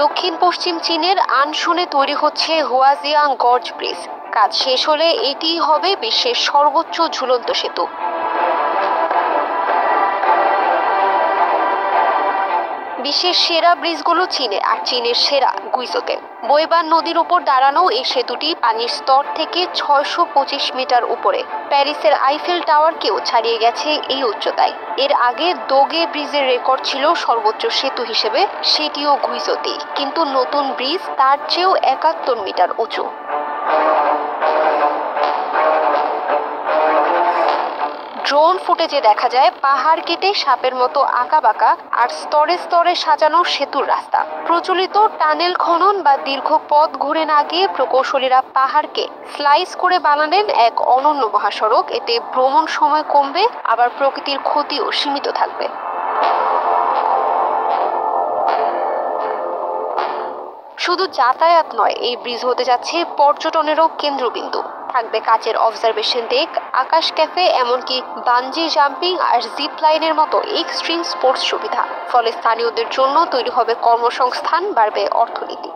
দক্ষিণ পশ্চিম চীনের আনশনে তৈরি হচ্ছে হুয়াজিয়াং গর্জ ব্রিজ। কাজ শেষ হলে এটিই হবে বিশ্বের সর্বোচ্চ ঝুলন্ত সেতু। বিশ্বের সেরা ব্রিজগুলো চীনে, আর চীনের সেরা গুইজোতে। বৈবান নদীর উপর দাঁড়ানো এই সেতুটি পানির স্তর থেকে 625 মিটার উপরে। প্যারিসের আইফেল টাওয়ারকেও ছাড়িয়ে গেছে এই উচ্চতায়। এর আগে দোগে ব্রিজের রেকর্ড ছিল সর্বোচ্চ সেতু হিসেবে, সেটিও গুইজোতে। কিন্তু নতুন ব্রিজ তার চেয়েও 71 মিটার উঁচু। ড্রোন ফুটেজে দেখা যায় পাহাড় কেটে সাপের মতো আঁকাবাঁকা আর স্তরে স্তরে সাজানো সেতুর রাস্তা। প্রচলিত টানেল খনন বা দীর্ঘ পথ ঘুরে না গিয়ে প্রকৌশলীরা পাহাড়কে স্লাইস করে বানালেন এক অনন্য মহাসড়ক। এতে ভ্রমণ সময় কমবে, আবার প্রকৃতির ক্ষতিও সীমিত থাকবে। শুধু যাতায়াত নয়, এই ব্রিজ হতে যাচ্ছে পর্যটনেরও কেন্দ্রবিন্দু। থাকবে কাচের অবজারভেশন ডেক, আকাশ ক্যাফে, এমনকি বানজি জাম্পিং আর জিপ লাইনের মতো এক্সট্রিম স্পোর্টস সুবিধা। ফলে স্থানীয়দের জন্য তৈরি হবে কর্মসংস্থান, বাড়বে অর্থনীতি।